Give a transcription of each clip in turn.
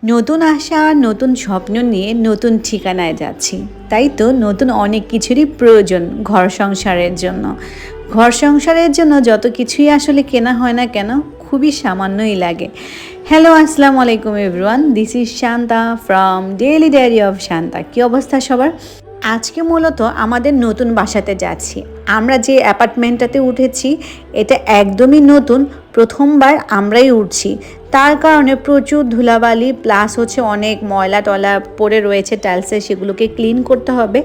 নতুন আশা নতুন স্বপ্ন নিয়ে নতুন ঠিকানায় যাচ্ছি, তাই তো নতুন অনেক কিছুরই প্রয়োজন ঘর সংসারের জন্য যত কিছুই আসলে কেনা হয় না কেন খুবই সামান্যই লাগে। হ্যালো, আসসালামু আলাইকুম everyone, this is Shanta from daily diary of Shanta. কী অবস্থা সবার? আজকে মূলত আমাদের নতুন বাসাতে যাচ্ছি। আমরা যে অ্যাপার্টমেন্টটাতে উঠেছি এটা একদমই নতুন, প্রথমবার আমরাই উঠছি। তার কারণে প্রচুর ধুলাবালি প্লাস অনেক ময়লা টয়লা পড়ে রয়েছে টাইলসে, সেগুলোকে ক্লিন করতে হবে।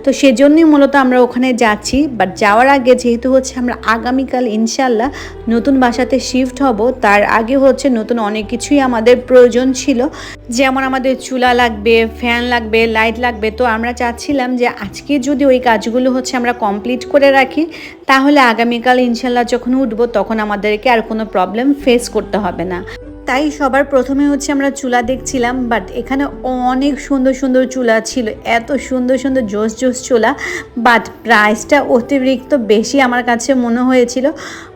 তো সেজন্যই মূলত আমরা ওখানে যাচ্ছি। বাট যাওয়ার আগে যেহেতু আমরা আগামীকাল ইনশাল্লাহ নতুন বাসাতে শিফট হব, তার আগে নতুন অনেক কিছুই আমাদের প্রয়োজন ছিল। যেমন আমাদের চুলা লাগবে, ফ্যান লাগবে, লাইট লাগবে। তো আমরা চাচ্ছিলাম যে আজকে যদি ওই কাজগুলো আমরা কমপ্লিট করে রাখি, তাহলে আগামীকাল ইনশাল্লাহ যখন উঠবো তখন আমাদেরকে আর কোনো প্রবলেম ফেস করতে হবে না। তাই সবার প্রথমে আমরা চুলা দেখছিলাম। বাট এখানে অনেক সুন্দর সুন্দর চুলা ছিল, এত সুন্দর সুন্দর জোস জোস চুলা। বাট প্রাইসটা অতিরিক্ত বেশি আমার কাছে মনে হয়েছিল।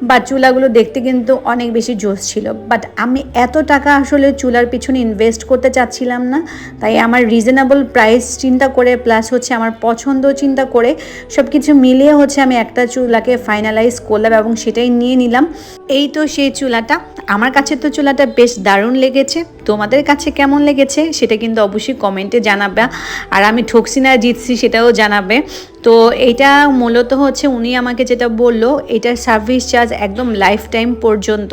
বাট চুলাগুলো দেখতে কিন্তু অনেক বেশি জোস ছিল। বাট আমি এত টাকা আসলে চুলার পিছনে ইনভেস্ট করতে চাচ্ছিলাম না। তাই আমার রিজনেবল প্রাইস চিন্তা করে প্লাস আমার পছন্দ চিন্তা করে সব কিছু মিলিয়ে আমি একটা চুলাকে ফাইনালাইজ করলাম এবং সেটাই নিয়ে নিলাম। এই তো সেই চুলাটা। আমার কাছে তো চুলাটা বেশ দারুণ লেগেছে। তোমাদের কাছে কেমন লেগেছে সেটা কিন্তু অবশ্যই কমেন্টে জানাবে। আর আমি ঠকছি না জিতছি সেটাও জানাবে। তো এইটা মূলত উনি আমাকে যেটা বললো, এটার সার্ভিস চার্জ একদম লাইফ টাইম পর্যন্ত,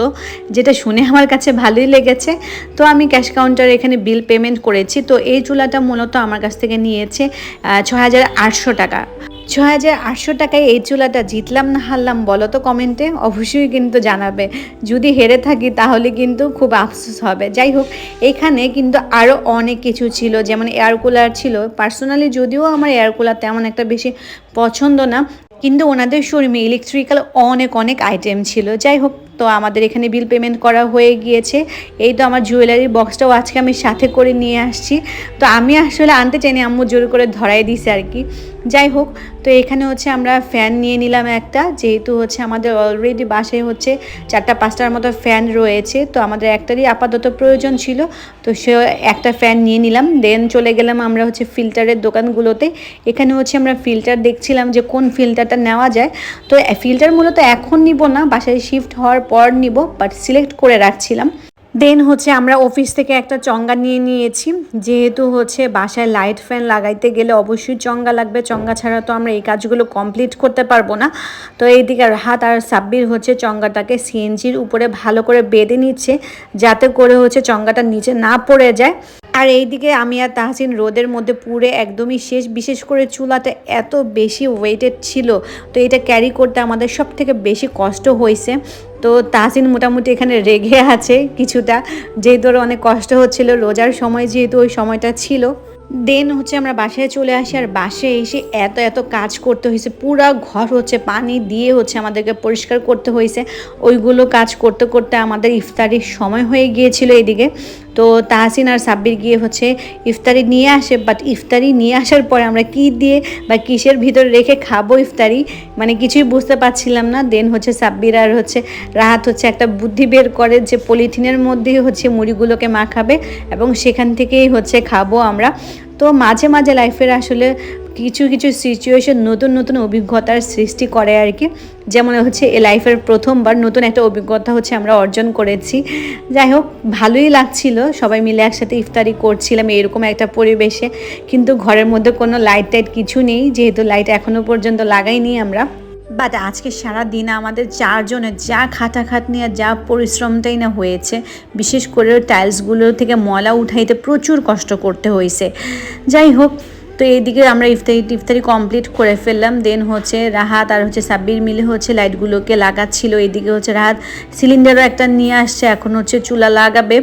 যেটা শুনে আমার কাছে ভালোই লেগেছে। তো আমি ক্যাশ কাউন্টারে এখানে বিল পেমেন্ট করেছি। তো এই চুলাটা মূলত আমার কাছ থেকে নিয়েছে ৬,৮০০ টাকা। ৬,৮০০ টাকায় এই চুলাটা জিতলাম না হারলাম বলো তো কমেন্টে, অবশ্যই কিন্তু জানাবে। যদি হেরে থাকি তাহলে কিন্তু খুব আফসোস হবে। যাই হোক, এখানে কিন্তু আরও অনেক কিছু ছিল, যেমন এয়ার কুলার ছিল। পার্সোনালি যদিও আমার এয়ার কুলার তেমন একটা বেশি পছন্দ না, কিন্তু ওনাদের শোরুমে ইলেকট্রিক্যাল অনেক অনেক আইটেম ছিল। যাই হোক, তো আমাদের এখানে বিল পেমেন্ট করা হয়ে গিয়েছে। এই তো আমার জুয়েলারি বক্সটাও আজকে আমি সাথে করে নিয়ে আসছি। তো আমি আসলে আনতে চাইনি, আম্মু জোর করে ধরাই দিছে আর কি। যাই হোক, তো এখানে আমরা ফ্যান নিয়ে নিলাম একটা, যেহেতু আমাদের অলরেডি বাসায় 4-5টার মতো ফ্যান রয়েছে। তো আমাদের একটারই আপাতত প্রয়োজন ছিল, তো সে একটা ফ্যান নিয়ে নিলাম। দেন চলে গেলাম আমরা ফিল্টারের দোকানগুলোতে। এখানে আমরা ফিল্টার দেখছিলাম যে কোন ফিল্টারটা নেওয়া যায়। তো ফিল্টার মূলত এখন নিব না, বাসায় শিফট হওয়ার পর নিব, বাট সিলেক্ট করে রাখছিলাম। দেন আমরা অফিস থেকে একটা চঙ্গা নিয়ে নিয়েছি, যেহেতু বাসায় লাইট ফ্যান লাগাইতে গেলে অবশ্যই চঙ্গা লাগবে। চঙ্গা ছাড়া তো আমরা এই কাজগুলো কমপ্লিট করতে পারবো না। তো এইদিকে রাহাত আর সাব্বির চঙ্গাটাকে সিএনজির উপরে ভালো করে বেঁধে নিচ্ছে, যাতে করে চঙ্গাটা নিচে না পড়ে যায়। আর এইদিকে আমি আর তাহসিন রোদের মধ্যে পুড়ে একদমই শেষ। বিশেষ করে চুলাটা এত বেশি ওয়েটেড ছিল, তো এটা ক্যারি করতে আমাদের সব থেকে বেশি কষ্ট হয়েছে। তো তাহসিন মোটামুটি এখানে রেগে আছে কিছুটা, যেহেতু ওর অনেক কষ্ট হচ্ছিল, রোজার সময় যেহেতু ওই সময়টা ছিল। দেন আমরা বাসায় চলে আসি। আর বাসায় এসে এত এত কাজ করতে হয়েছে, পুরা ঘর পানি দিয়ে আমাদেরকে পরিষ্কার করতে হয়েছে। ওইগুলো কাজ করতে করতে আমাদের ইফতারির সময় হয়ে গিয়েছিল এদিকে। তো তাহসিন আর সাব্বির গিয়ে ইফতারি নিয়ে আসে। বাট ইফতারি নিয়ে আসার পরে আমরা কি দিয়ে বা কিসের ভিতরে রেখে খাবো ইফতারি, মানে কিছুই বুঝতে পারছিলাম না। দেন সাব্বির আর রাহাত একটা বুদ্ধি বের করে যে পলিথিনের মধ্যেই মুড়িগুলোকে মাখাবে এবং সেখান থেকেই খাবো আমরা। তো মাঝে মাঝে লাইফের আসলে কিছু কিছু সিচুয়েশন নতুন নতুন অভিজ্ঞতার সৃষ্টি করে আর কি। যেমন এই লাইফের প্রথমবার নতুন একটা অভিজ্ঞতা আমরা অর্জন করেছি। যাই হোক, ভালোই লাগছিল, সবাই মিলে একসাথে ইফতারি করছিলাম এরকম একটা পরিবেশে। কিন্তু ঘরের মধ্যে কোনো লাইট টাইট কিছু নেই, যেহেতু লাইট এখনও পর্যন্ত লাগাইনি আমরা। বাট আজকে সারা দিন আমাদের চারজনের যা খাটাখাটনি আর যা পরিশ্রমটাই না হয়েছে, বিশেষ করে টাইলসগুলো থেকে ময়লা উঠাইতে প্রচুর কষ্ট করতে হয়েছে। যাই হোক, তো এইদিকে আমরা ইফতারি কমপ্লিট করে ফেললাম। দেন রাহাত আর সাব্বির মিলে লাইটগুলোকে লাগাচ্ছিল। এইদিকে রাহাত সিলিন্ডারও একটা নিয়ে আসছে, এখন চুলা লাগাবে।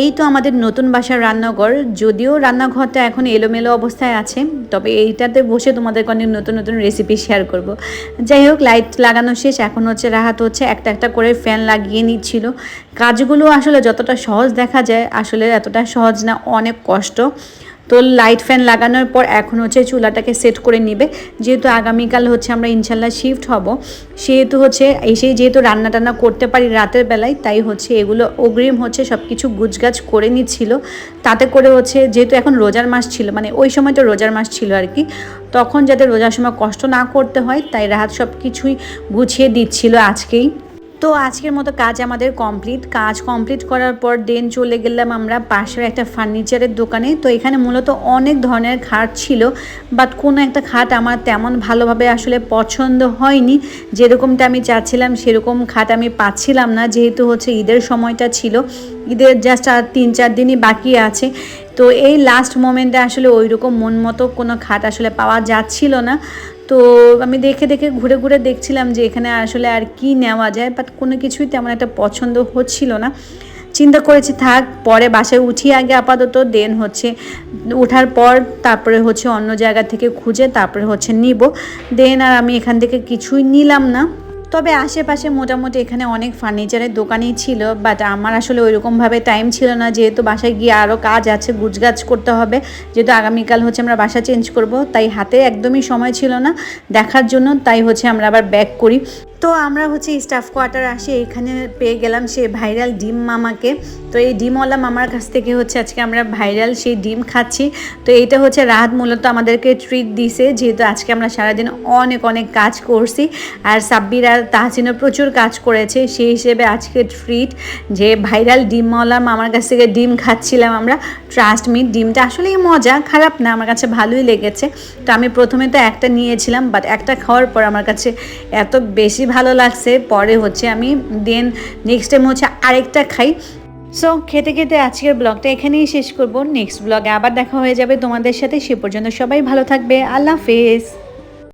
এই তো আমাদের নতুন বাসার রান্নাঘর। যদিও রান্নাঘরটা এখন এলোমেলো অবস্থায় আছে, তবে এইটাতে বসে তোমাদেরকে অনেক নতুন নতুন রেসিপি শেয়ার করব। যাই হোক, লাইট লাগানো শেষ। এখন রাহাত একটা একটা করে ফ্যান লাগিয়ে নিচ্ছিল। কাজগুলো আসলে যতটা সহজ দেখা যায় আসলে এতটা সহজ না, অনেক কষ্ট। তো লাইট ফ্যান লাগানোর পর এখন হচ্ছে চুলাটাকে সেট করে নিবে, যেহেতু আগামীকাল হচ্ছে আমরা ইনশাল্লাহ শিফট হব, সেহেতু হচ্ছে এসেই যেহেতু রান্না টান্না করতে পারি রাতের বেলায়, তাই হচ্ছে এগুলো অগ্রিম হচ্ছে সব কিছু গুছগাছ করে নিচ্ছিল। তাতে করে হচ্ছে যেহেতু এখন রোজার মাস ছিল, মানে ওই সময়টা রোজার মাস ছিল আর কি, তখন যাতে রোজার সময় কষ্ট না করতে হয় তাই রাহাত সব কিছুই গুছিয়ে দিচ্ছিল আজকেই। তো আজকের মতো কাজ আমাদের কমপ্লিট করার পর দেন চলে গেলাম আমরা পাশের একটা ফার্নিচারের দোকানে। তো এখানে মূলত অনেক ধরনের খাট ছিল, বাট কোনো একটা খাট আমার তেমন ভালোভাবে আসলে পছন্দ হয়নি, যেরকমটা আমি চাচ্ছিলাম সেরকম খাট আমি পাচ্ছিলাম না, যেহেতু হচ্ছে ঈদের সময়টা ছিল, ঈদের জাস্ট আর 3-4 দিনই বাকি আছে। তো এই লাস্ট মোমেন্টে আসলে ওই রকম মন মতো কোনো খাট আসলে পাওয়া যাচ্ছিল না। তো আমি দেখে দেখে ঘুরে ঘুরে দেখছিলাম যে এখানে আসলে আর কি নেওয়া যায়, বাট কোনো কিছুই তেমন একটা পছন্দ হচ্ছিল না। চিন্তা করেছি থাক, পরে বাসায় উঠি আগে আপাতত, দেন হচ্ছে ওঠার পর তারপরে হচ্ছে অন্য জায়গা থেকে খুঁজে তারপরে হচ্ছে নিব। দেন আর আমি এখান থেকে কিছুই নিলাম না। তবে আশেপাশে মোটামুটি এখানে অনেক ফার্নিচারের দোকানই ছিল, বাট আমার আসলে ওইরকমভাবে টাইম ছিল না, যেহেতু বাসায় গিয়ে আরও কাজ আছে, গুছগাছ করতে হবে, যেহেতু আগামীকাল হচ্ছে আমরা বাসা চেঞ্জ করব, তাই হাতে একদমই সময় ছিল না দেখার জন্য, তাই হচ্ছে আমরা আবার ব্যাক করি। তো আমরা হচ্ছে স্টাফ কোয়ার্টার আসি, এখানে পেয়ে গেলাম সেই ভাইরাল ডিম মামাকে। তো এই ডিমওয়ালা মামার কাছ থেকে হচ্ছে আজকে আমরা ভাইরাল সেই ডিম খাচ্ছি। তো এইটা হচ্ছে রাহাত মূলত আমাদেরকে ট্রিট দিছে, যেহেতু আজকে আমরা সারাদিন অনেক অনেক কাজ করছি, আর সাব্বির আর তাহসিনও প্রচুর কাজ করেছে, সেই হিসেবে আজকে ট্রিট যে ভাইরাল ডিমওয়ালা মামার কাছ থেকে ডিম খাচ্ছিলাম আমরা। ট্রাস্ট মি, ডিমটা আসলেই মজা, খারাপ না, আমার কাছে ভালোই লেগেছে। তো আমি প্রথমে তো একটা নিয়েছিলাম, বাট একটা খাওয়ার পর আমার কাছে এত বেশি ভালো লাগছে, পরে হচ্ছে আমি দেন নেক্সট টাইম হচ্ছে আরেকটা খাই। সো খেতে খেতে আজকের ব্লগটা এখানেই শেষ করব, নেক্সট ব্লগে আবার দেখা হয়ে যাবে তোমাদের সাথে, সে পর্যন্ত সবাই ভালো থাকবে, আল্লাহ হাফেজ।